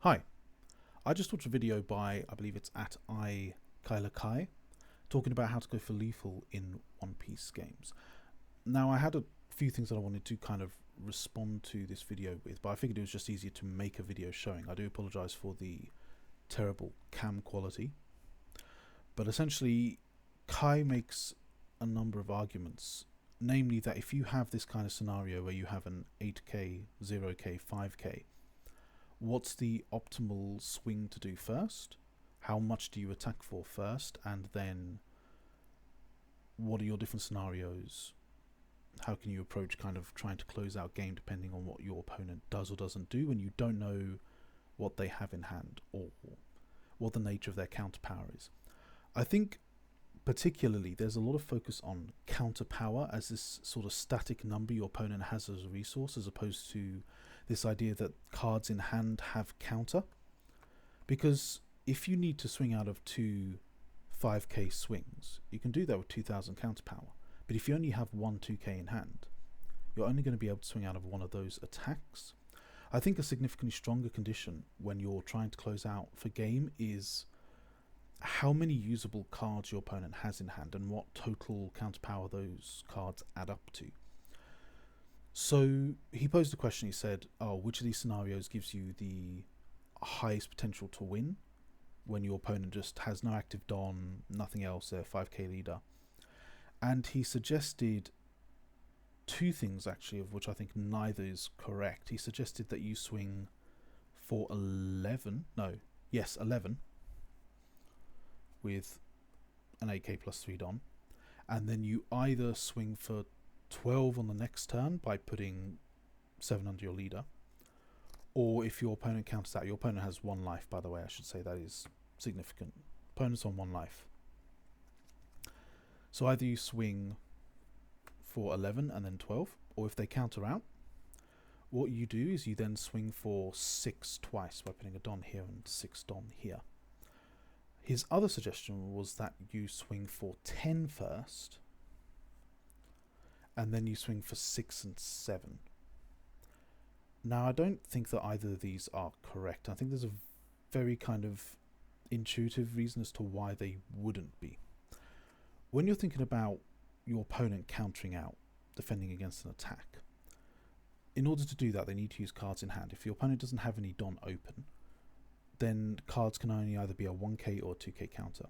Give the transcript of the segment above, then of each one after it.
Hi, I just watched a video by, I believe it's at Kai, talking about how to go for lethal in One Piece games. Now, I had a few things that I wanted to kind of respond to this video with, but I figured it was just easier to make a video showing. I do apologise for the terrible cam quality, but essentially, Kai makes a number of arguments, namely that if you have this kind of scenario where you have an 8k, 0k, 5k, what's the optimal swing to do first? How much do you attack for first? And then what are your different scenarios? How can you approach kind of trying to close out game depending on what your opponent does or doesn't do when you don't know what they have in hand or what the nature of their counter power is? I think particularly there's a lot of focus on counter power as this sort of static number your opponent has as a resource, as opposed to this idea that cards in hand have counter. Because if you need to swing out of two 5k swings, you can do that with 2000 counter power. But if you only have one 2k in hand, you're only going to be able to swing out of one of those attacks. I think a significantly stronger condition when you're trying to close out for game is how many usable cards your opponent has in hand and what total counter power those cards add up to. So he posed a question. He said, which of these scenarios gives you the highest potential to win when your opponent just has no active Don, nothing else, they're 5k leader? And he suggested two things, actually, of which I think neither is correct. He suggested that you swing for 11 with an 8k plus 3 Don, and then you either swing for 12 on the next turn by putting 7 under your leader, or if your opponent counters that, your opponent has 1 life, by the way, I should say that is significant. Opponent's on 1 life. So either you swing for 11 and then 12, or if they counter out, what you do is you then swing for 6 twice by putting a Don here and 6 Don here. His other suggestion was that you swing for 10 first, and then you swing for 6 and 7. Now, I don't think that either of these are correct. I think there's a very kind of intuitive reason as to why they wouldn't be. When you're thinking about your opponent countering out, defending against an attack, in order to do that, they need to use cards in hand. If your opponent doesn't have any Don open, then cards can only either be a 1k or a 2k counter.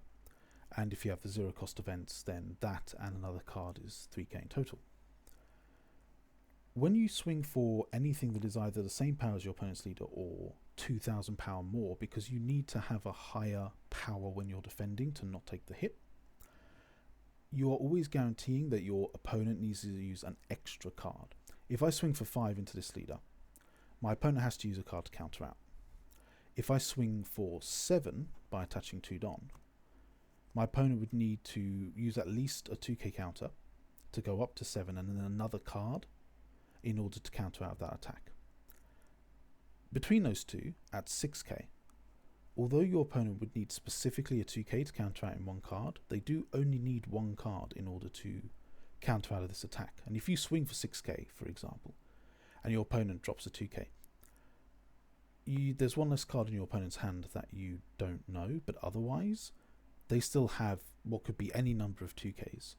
And if you have the 0 cost events, then that and another card is 3k in total. When you swing for anything that is either the same power as your opponent's leader or 2000 power more, because you need to have a higher power when you're defending to not take the hit, you are always guaranteeing that your opponent needs to use an extra card. If I swing for 5 into this leader, my opponent has to use a card to counter out. If I swing for 7 by attaching 2 Don, my opponent would need to use at least a 2k counter to go up to 7 and then another card in order to counter out that attack. Between those two, at 6k, although your opponent would need specifically a 2k to counter out in one card, they do only need one card in order to counter out of this attack. And if you swing for 6k, for example, and your opponent drops a 2k, there's one less card in your opponent's hand that you don't know, but otherwise they still have what could be any number of 2ks,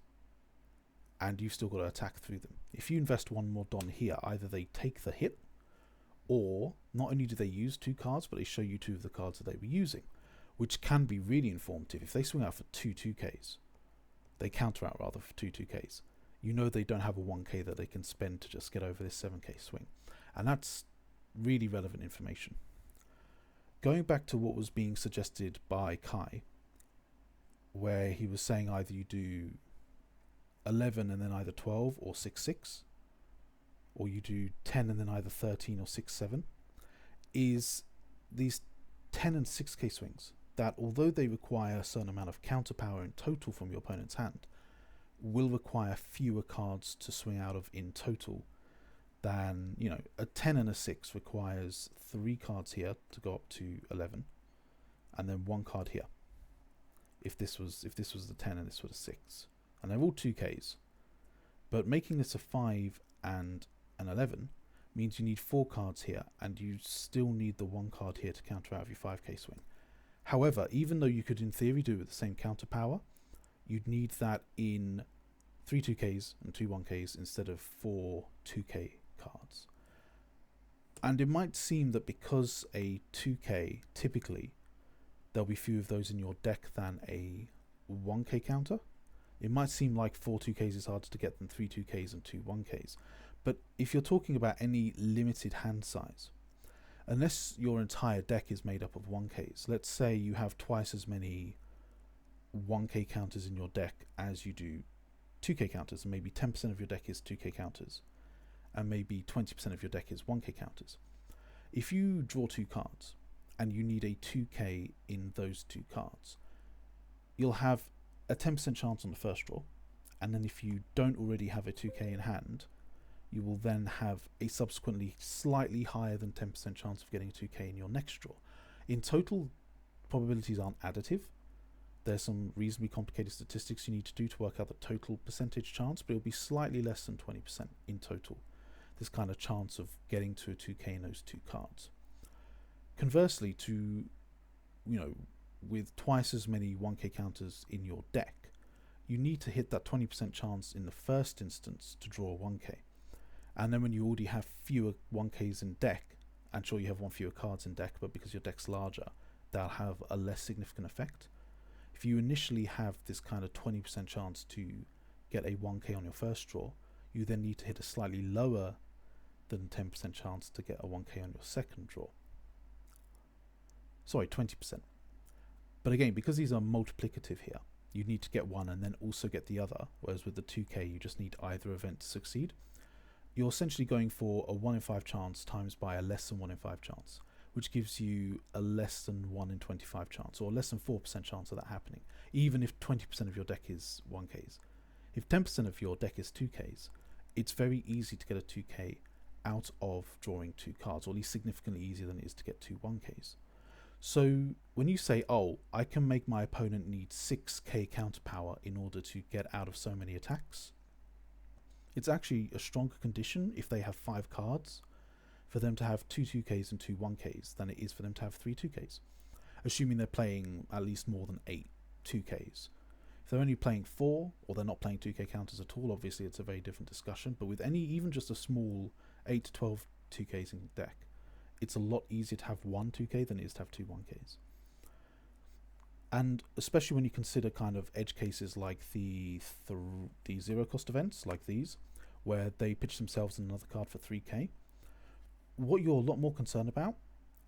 and you've still got to attack through them. If you invest one more Don here, either they take the hit, or not only do they use 2 cards, but they show you 2 of the cards that they were using, which can be really informative. If they swing out for 2 2ks, they counter out rather for 2 2ks, you know they don't have a 1k that they can spend to just get over this 7k swing, and that's really relevant information. Going back to what was being suggested by Kai, where he was saying either you do 11 and then either 12 or 6 6, or you do 10 and then either 13 or 6 7, is these 10 and 6k swings that, although they require a certain amount of counter power in total from your opponent's hand, will require fewer cards to swing out of in total than, a 10 and a 6 requires 3 cards here to go up to 11, and then 1 card here. If this was the 10 and this was a 6, and they're all 2ks, but making this a 5 and an 11 means you need 4 cards here, and you still need the 1 card here to counter out of your 5k swing. However, even though you could in theory do it with the same counter power, you'd need that in 3 2ks and 2 1ks instead of 4 2k cards. And it might seem that because a 2k, typically there'll be fewer of those in your deck than a 1k counter. It might seem like 4 2ks is harder to get than 3 2ks and 2 1ks. But if you're talking about any limited hand size, unless your entire deck is made up of 1ks, let's say you have twice as many 1k counters in your deck as you do 2k counters, and maybe 10% of your deck is 2k counters, and maybe 20% of your deck is 1k counters. If you draw 2 cards, and you need a 2k in those 2 cards, you'll have a 10% chance on the first draw, and then if you don't already have a 2k in hand, you will then have a subsequently slightly higher than 10% chance of getting a 2k in your next draw. In total, probabilities aren't additive. There's some reasonably complicated statistics you need to do to work out the total percentage chance, but it'll be slightly less than 20% in total, this kind of chance of getting to a 2k in those 2 cards. Conversely, with twice as many 1k counters in your deck, you need to hit that 20% chance in the first instance to draw a 1k. And then when you already have fewer 1ks in deck, and sure you have 1 fewer cards in deck, but because your deck's larger, that'll have a less significant effect. If you initially have this kind of 20% chance to get a 1k on your first draw, you then need to hit a slightly lower than 10% chance to get a 1k on your second draw. Sorry, 20%. But again, because these are multiplicative here, you need to get one and then also get the other, whereas with the 2k you just need either event to succeed. You're essentially going for a 1 in 5 chance times by a less than 1 in 5 chance, which gives you a less than 1 in 25 chance, or less than 4% chance of that happening, even if 20% of your deck is 1ks. If 10% of your deck is 2ks, it's very easy to get a 2k out of drawing 2 cards, or at least significantly easier than it is to get 2 1ks. So when you say, oh, I can make my opponent need 6k counter power in order to get out of so many attacks, it's actually a stronger condition if they have 5 cards for them to have 2 2ks and 2 1ks than it is for them to have 3 2ks, assuming they're playing at least more than 8 2ks. If they're only playing 4, or they're not playing 2k counters at all, obviously it's a very different discussion, but with even just a small 8 to 12 2ks in deck, it's a lot easier to have 1 2k than it is to have 2 1ks. And especially when you consider kind of edge cases like the 0 cost events like these, where they pitch themselves in another card for 3k, what you're a lot more concerned about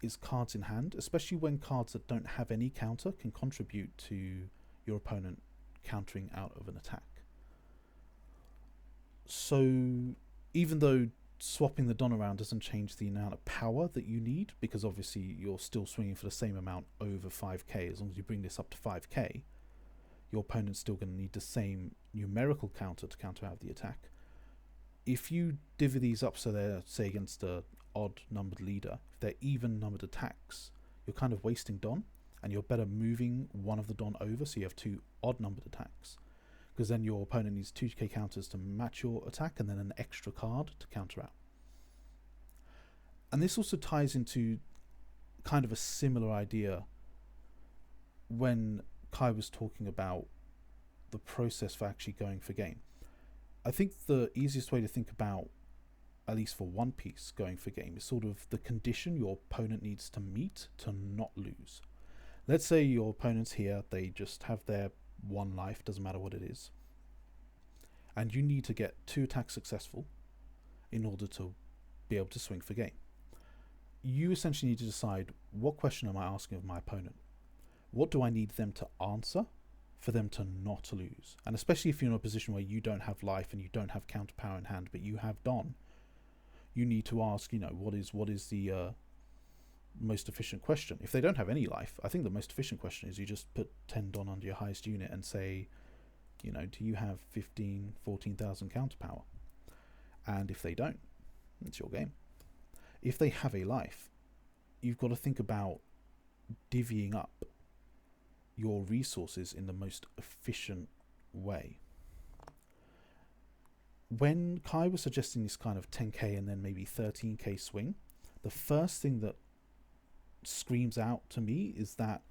is cards in hand, especially when cards that don't have any counter can contribute to your opponent countering out of an attack. So even though swapping the Don around doesn't change the amount of power that you need, because obviously you're still swinging for the same amount over 5k, as long as you bring this up to 5k, your opponent's still going to need the same numerical counter to counter out the attack. If you divvy these up so they're, say, against a odd numbered leader, if they're even numbered attacks, you're kind of wasting Don, and you're better moving one of the Don over so you have 2 odd numbered attacks, because then your opponent needs 2k counters to match your attack and then an extra card to counter out. And this also ties into kind of a similar idea when Kai was talking about the process for actually going for game. I think the easiest way to think about, at least for One Piece going for game, is sort of the condition your opponent needs to meet to not lose. Let's say your opponent's here, they just have their 1 life, doesn't matter what it is, and you need to get 2 attacks successful in order to be able to swing for game. You essentially need to decide, what question am I asking of my opponent? What do I need them to answer for them to not lose? And especially if you're in a position where you don't have life and you don't have counter power in hand, but you have Don, you need to ask, what is the most efficient question? If they don't have any life, I think the most efficient question is you just put 10 Don under your highest unit and say, do you have 14,000 counter power? And if they don't, it's your game. If they have a life, you've got to think about divvying up your resources in the most efficient way. when Kai was suggesting this kind of 10k and then maybe 13k swing, the first thing that screams out to me is that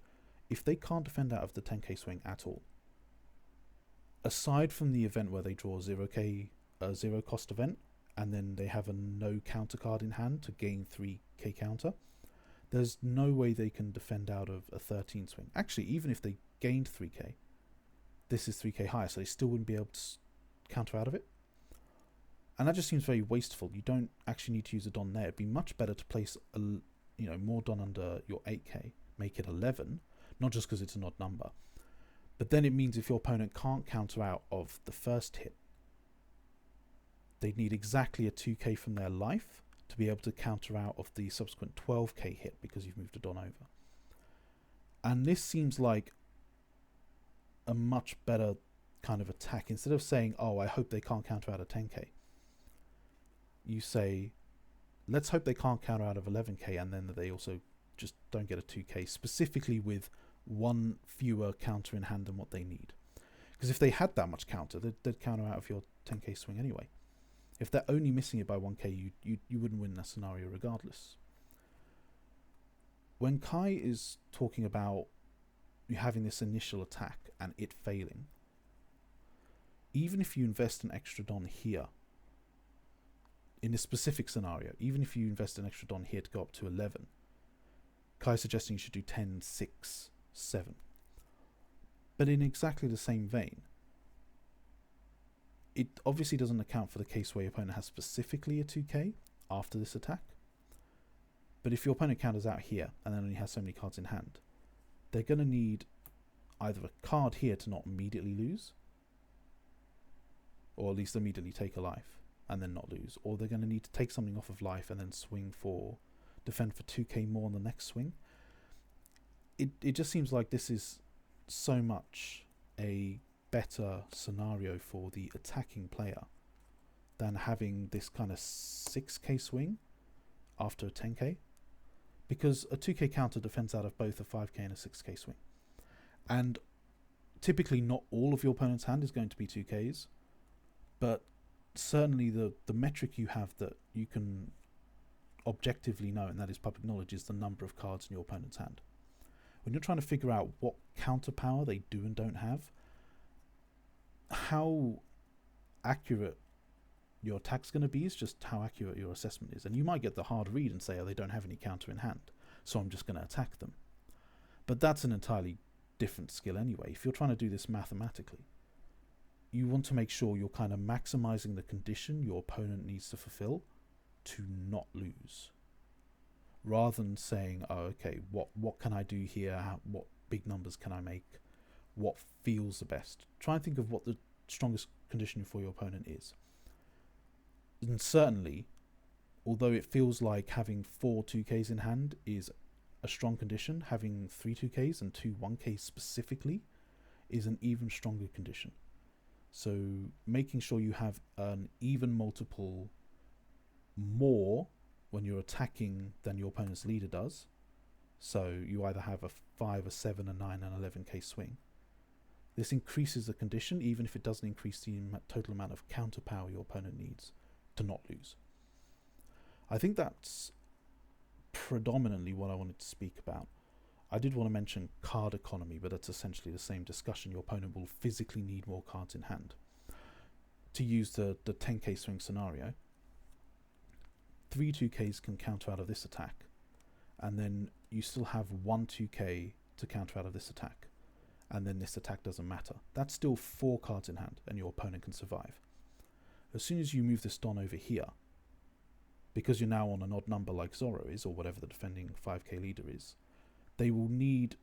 if they can't defend out of the 10k swing at all, aside from the event where they draw a 0 cost event and then they have a no counter card in hand to gain 3k counter, there's no way they can defend out of a 13 swing. Actually, even if they gained 3k, this is 3k higher, so they still wouldn't be able to counter out of it. And that just seems very wasteful. You don't actually need to use a Don there. It'd be much better to place more Don under your 8k, make it 11, not just because it's an odd number. But then it means if your opponent can't counter out of the first hit, they'd need exactly a 2k from their life to be able to counter out of the subsequent 12k hit because you've moved a Don over. And this seems like a much better kind of attack. Instead of saying, oh, I hope they can't counter out of 10k, you say, let's hope they can't counter out of 11k and then they also just don't get a 2k, specifically with one fewer counter in hand than what they need. Because if they had that much counter, they'd counter out of your 10k swing anyway. If they're only missing it by 1k, you wouldn't win that scenario regardless. When Kai is talking about you having this initial attack and it failing, even if you invest an extra Don here, in this specific scenario, even if you invest an extra Don here to go up to 11, Kai's suggesting you should do 10, 6, 7. But in exactly the same vein, it obviously doesn't account for the case where your opponent has specifically a 2k after this attack. But if your opponent counters out here and then only has so many cards in hand, they're going to need either a card here to not immediately lose, or at least immediately take a life and then not lose, or they're going to need to take something off of life and then defend for 2k more on the next swing. It just seems like this is so much a better scenario for the attacking player than having this kind of 6k swing after a 10k, because a 2k counter defends out of both a 5k and a 6k swing, and typically not all of your opponent's hand is going to be 2ks, but certainly the metric you have that you can objectively know, and that is public knowledge, is the number of cards in your opponent's hand. When you're trying to figure out what counter power they do and don't have, how accurate your attack's going to be is just how accurate your assessment is. And you might get the hard read and say, oh, they don't have any counter in hand, so I'm just going to attack them. But that's an entirely different skill anyway. If you're trying to do this mathematically, you want to make sure you're kind of maximizing the condition your opponent needs to fulfill to not lose, rather than saying, oh, okay, what can I do here? What big numbers can I make? What feels the best? Try and think of what the strongest condition for your opponent is. And certainly, although it feels like having 4 2Ks in hand is a strong condition, having 3 2Ks and 2 1Ks specifically is an even stronger condition. So making sure you have an even multiple more when you're attacking than your opponent's leader does. So you either have a 5, a 7, a 9, and 11k swing. This increases the condition, even if it doesn't increase the total amount of counter power your opponent needs to not lose. I think that's predominantly what I wanted to speak about. I did want to mention card economy, but that's essentially the same discussion. Your opponent will physically need more cards in hand. To use the 10k swing scenario, 3 2ks can counter out of this attack, and then you still have 1 2k to counter out of this attack, and then this attack doesn't matter. That's still 4 cards in hand, and your opponent can survive. As soon as you move this Don over here, because you're now on an odd number like Zorro is, or whatever the defending 5k leader is, they will need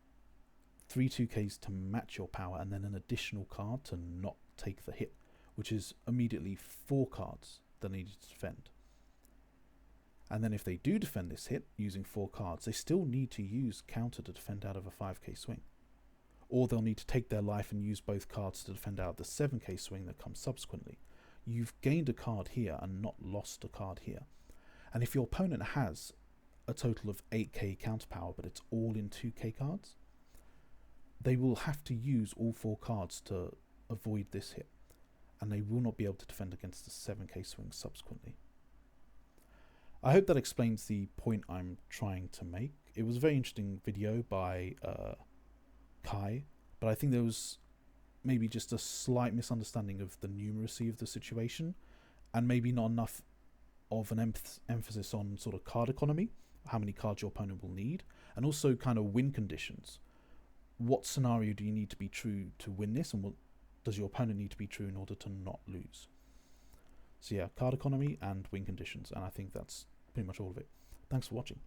3 2ks to match your power, and then an additional card to not take the hit, which is immediately 4 cards that they need to defend. And then if they do defend this hit using 4 cards, they still need to use counter to defend out of a 5k swing. Or they'll need to take their life and use both cards to defend out the 7k swing that comes subsequently. You've gained a card here and not lost a card here. And if your opponent has a total of 8k counter power, but it's all in 2k cards, they will have to use all 4 cards to avoid this hit. and they will not be able to defend against the 7k swing subsequently. I hope that explains the point I'm trying to make. It was a very interesting video by Kai, but I think there was maybe just a slight misunderstanding of the numeracy of the situation, and maybe not enough of an emphasis on sort of card economy, how many cards your opponent will need, and also kind of win conditions. What scenario do you need to be true to win this, and what does your opponent need to be true in order to not lose? So yeah, card economy and win conditions, and I think that's pretty much all of it. Thanks for watching.